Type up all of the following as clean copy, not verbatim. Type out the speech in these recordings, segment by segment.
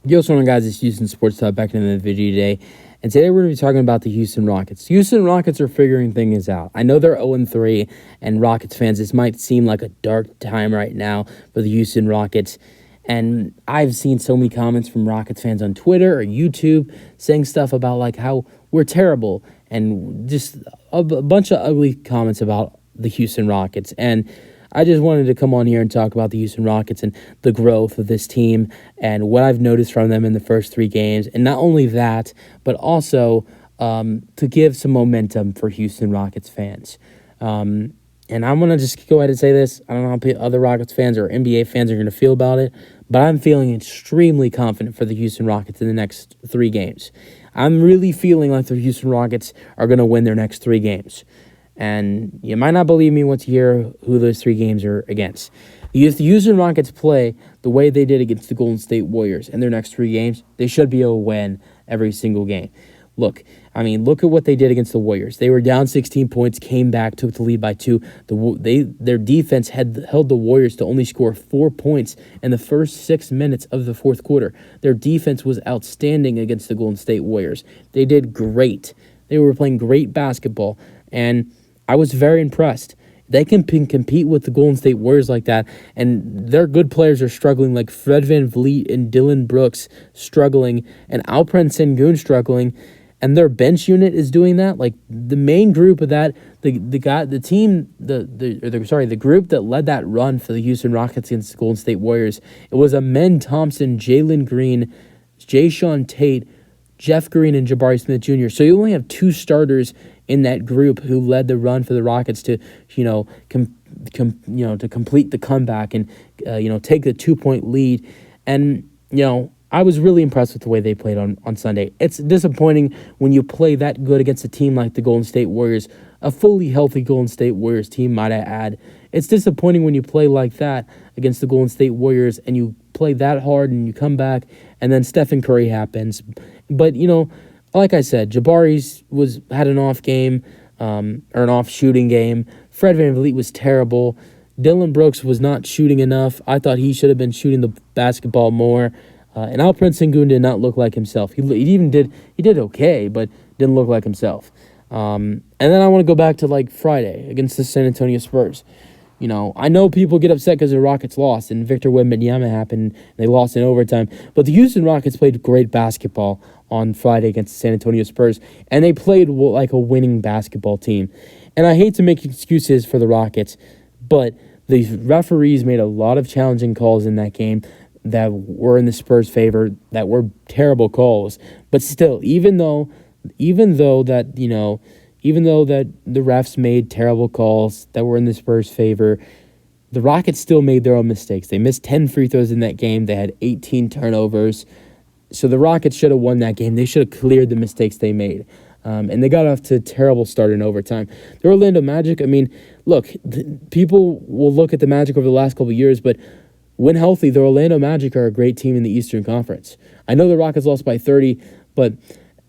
Yo, what's going on, guys? It's Houston Sports Talk back in the video today. And today we're going to be talking about the Houston Rockets. Houston Rockets are figuring things out. I know they're 0-3, and Rockets fans, this might seem like a dark time right now for the Houston Rockets. And I've seen so many comments from Rockets fans on Twitter or YouTube saying stuff about like how we're terrible and just a bunch of ugly comments about the Houston Rockets. And I just wanted to come on here and talk about the Houston Rockets and the growth of this team and what I've noticed from them in the first 3 games. And not only that, but also to give some momentum for Houston Rockets fans. And I'm going to just go ahead and say this. I don't know how other Rockets fans or NBA fans are going to feel about it, but I'm feeling extremely confident for the Houston Rockets in the next 3 games. I'm really feeling like the Houston Rockets are going to win their next 3 games. And you might not believe me once you hear who those 3 games are against. If the Houston Rockets play the way they did against the Golden State Warriors in their next 3 games, they should be able to win every single game. Look at what they did against the Warriors. They were down 16 points, came back, took the lead by 2. Their defense held the Warriors to only score 4 points in the first 6 minutes of the fourth quarter. Their defense was outstanding against the Golden State Warriors. They did great. They were playing great basketball, and I was very impressed. They can compete with the Golden State Warriors like that, and their good players are struggling, like Fred VanVleet and Dillon Brooks struggling, and Alperen Sengun struggling, and their bench unit is doing that. Like the main group of that, the group that led that run for the Houston Rockets against the Golden State Warriors, it was Amen Thompson, Jalen Green, Jae'Sean Tate, Jeff Green, and Jabari Smith Jr. So you only have 2 starters in that group who led the run for the Rockets to, to complete the comeback and, take the 2-point lead. And, I was really impressed with the way they played on Sunday. It's disappointing when you play that good against a team like the Golden State Warriors, a fully healthy Golden State Warriors team, might I add. It's disappointing when you play like that against the Golden State Warriors and you play that hard and you come back and then Stephen Curry happens. But, like I said, Jabari's had an off game, or an off shooting game. Fred VanVleet was terrible. Dillon Brooks was not shooting enough. I thought he should have been shooting the basketball more. And Alperen Sengun did not look like himself. He did okay, but didn't look like himself. And then I want to go back to like Friday against the San Antonio Spurs. I know people get upset because the Rockets lost and Victor Wembanyama happened. And they lost in overtime. But the Houston Rockets played great basketball on Friday against the San Antonio Spurs. And they played like a winning basketball team. And I hate to make excuses for the Rockets, but the referees made a lot of challenging calls in that game that were in the Spurs' favor, that were terrible calls. But still, even though that the refs made terrible calls that were in the Spurs' favor, the Rockets still made their own mistakes. They missed 10 free throws in that game. They had 18 turnovers. So the Rockets should have won that game. They should have cleared the mistakes they made. And they got off to a terrible start in overtime. The Orlando Magic, look, people will look at the Magic over the last couple of years, but when healthy, the Orlando Magic are a great team in the Eastern Conference. I know the Rockets lost by 30, but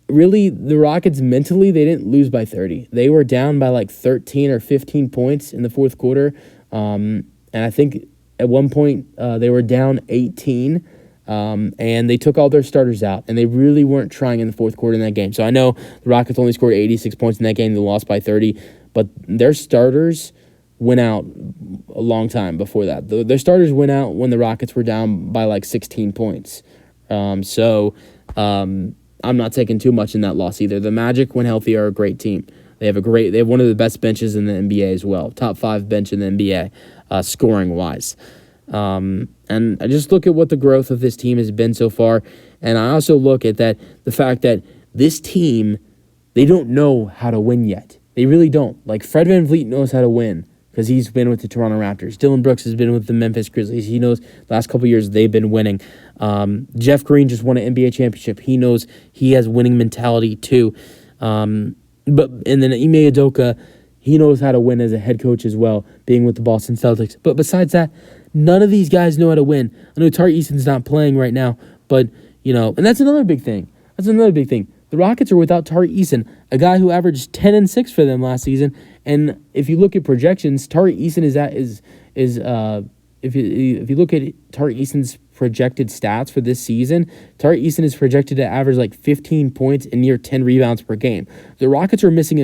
really, the Rockets mentally, they didn't lose by 30. They were down by like 13 or 15 points in the fourth quarter. And I think at one point they were down 18. And they took all their starters out, and they really weren't trying in the fourth quarter in that game. So I know the Rockets only scored 86 points in that game. They lost by 30, but their starters went out a long time before that. Their starters went out when the Rockets were down by like 16 points. I'm not taking too much in that loss either. The Magic, when healthy, are a great team. They have one of the best benches in the NBA as well. Top 5 bench in the NBA, scoring wise. And I just look at what the growth of this team has been so far. And I also look at the fact that this team, they don't know how to win yet. They really don't. Like Fred VanVleet knows how to win because he's been with the Toronto Raptors. Dillon Brooks has been with the Memphis Grizzlies. He knows the last couple of years they've been winning. Jeff Green just won an NBA championship. He knows he has winning mentality too. And then Ime Udoka, he knows how to win as a head coach as well, being with the Boston Celtics. But besides that, none of these guys know how to win. I know Tari Eason's not playing right now, but, and that's another big thing. The Rockets are without Tari Eason, a guy who averaged 10 and 6 for them last season. And if you look at projections, Tari Eason if you look at Tari Eason's projected stats for this season, Tari Eason is projected to average like 15 points and near 10 rebounds per game. The Rockets are missing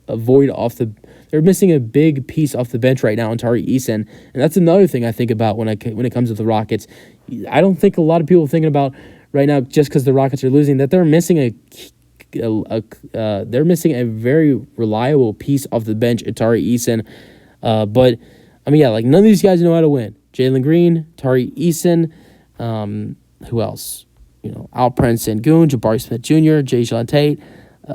they're missing a big piece off the bench right now in Tari Eason, and that's another thing I think about when it comes to the Rockets. I don't think a lot of people are thinking about right now, just because the Rockets are losing, that they're missing they're missing a very reliable piece off the bench at Tari Eason. But I mean, yeah, like none of these guys know how to win. Jalen Green, Tari Eason, who else? Alperen Sengun, Jabari Smith Jr., Jae'Sean Tate,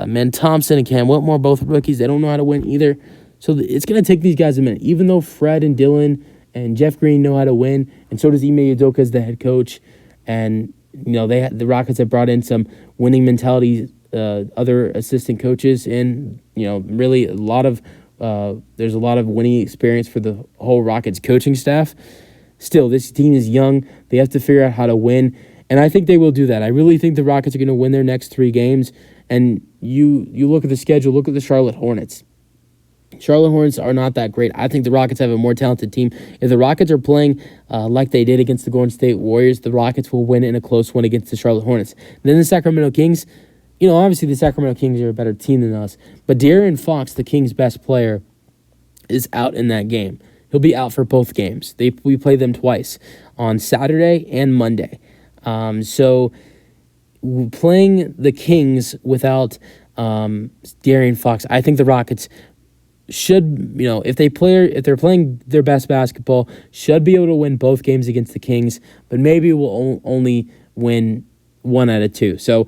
Men Thompson, and Cam Whitmore, both rookies. They don't know how to win either. So it's going to take these guys a minute. Even though Fred and Dylan and Jeff Green know how to win, and so does Ime Udoka as the head coach, and the Rockets have brought in some winning mentality, other assistant coaches, and really there's a lot of winning experience for the whole Rockets coaching staff. Still, this team is young. They have to figure out how to win, and I think they will do that. I really think the Rockets are going to win their next 3 games. And you look at the schedule, look at the Charlotte Hornets. Charlotte Hornets are not that great. I think the Rockets have a more talented team. If the Rockets are playing like they did against the Golden State Warriors, the Rockets will win in a close one against the Charlotte Hornets. Then the Sacramento Kings, obviously the Sacramento Kings are a better team than us, but De'Aaron Fox, the Kings' best player, is out in that game. He'll be out for both games. We play them twice, on Saturday and Monday. So playing the Kings without De'Aaron Fox, I think the Rockets should, if they're playing their best basketball, should be able to win both games against the Kings, but maybe will only win 1 out of 2. So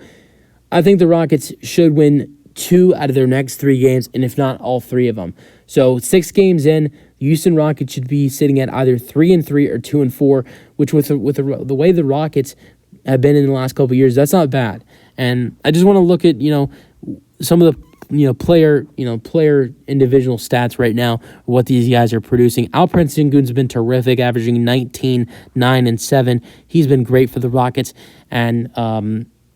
I think the Rockets should win 2 out of their next 3 games, and if not, all 3 of them. So 6 games in, the Houston Rockets should be sitting at either 3-3 or 2-4, which with the way the Rockets have been in the last couple of years, that's not bad. And I just want to look at some of the player individual stats right now, what these guys are producing. Alperen Sengun's been terrific, averaging 19, 9, and 7. He's been great for the Rockets. And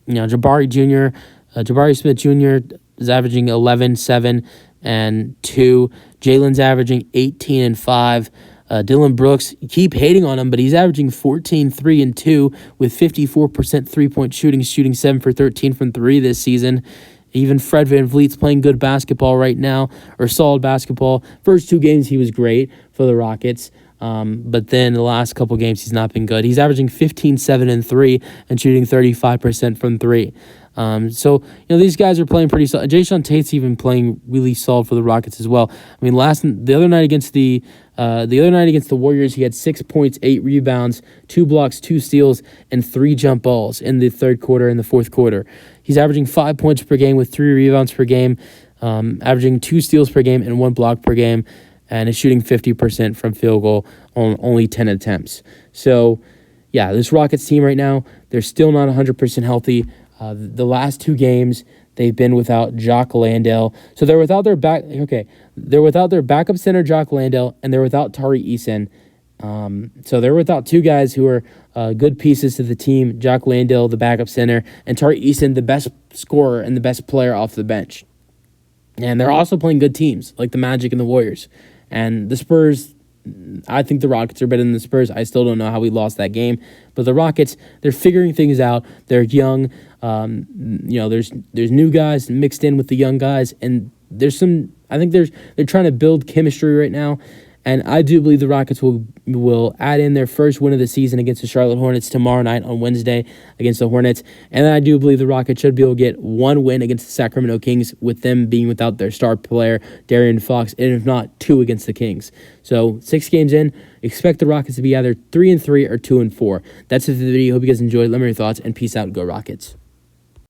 Jabari Smith Jr. is averaging 11, 7, and 2. Jalen's averaging 18 and 5. Dylan Brooks, keep hating on him, but he's averaging 14, 3, and 2 with 54% three-point shooting 7 for 13 from 3 this season. Even Fred VanVleet's playing good basketball right now, or solid basketball. First 2 games, he was great for the Rockets. But then the last couple games, he's not been good. He's averaging 15, 7, and 3 and shooting 35% from 3. So these guys are playing pretty solid. Jae'Sean Tate's even playing really solid for the Rockets as well. I mean, the other night against the Warriors, he had 6 points, 8 rebounds, 2 blocks, 2 steals, and 3 jump balls in the third quarter and the fourth quarter. He's averaging 5 points per game with 3 rebounds per game, averaging 2 steals per game and 1 block per game, and is shooting 50% from field goal on only 10 attempts. So, yeah, this Rockets team right now, they're still not 100% healthy. The last 2 games, they've been without Jock Landale. So they're without their backup center, Jock Landale, and they're without Tari Eason. So they're without 2 guys who are good pieces to the team, Jock Landale, the backup center, and Tari Eason, the best scorer and the best player off the bench. And they're also playing good teams, like the Magic and the Warriors. And the Spurs, I think the Rockets are better than the Spurs. I still don't know how we lost that game. But the Rockets, they're figuring things out. They're young. There's new guys mixed in with the young guys. And they're trying to build chemistry right now. And I do believe the Rockets will add in their first win of the season against the Charlotte Hornets tomorrow night on Wednesday against the Hornets. And then I do believe the Rockets should be able to get 1 win against the Sacramento Kings, with them being without their star player, De'Aaron Fox, and if not, 2 against the Kings. So 6 games in, expect the Rockets to be either 3-3 or 2-4. That's it for the video. Hope you guys enjoyed. Let me know your thoughts, and peace out. Go Rockets.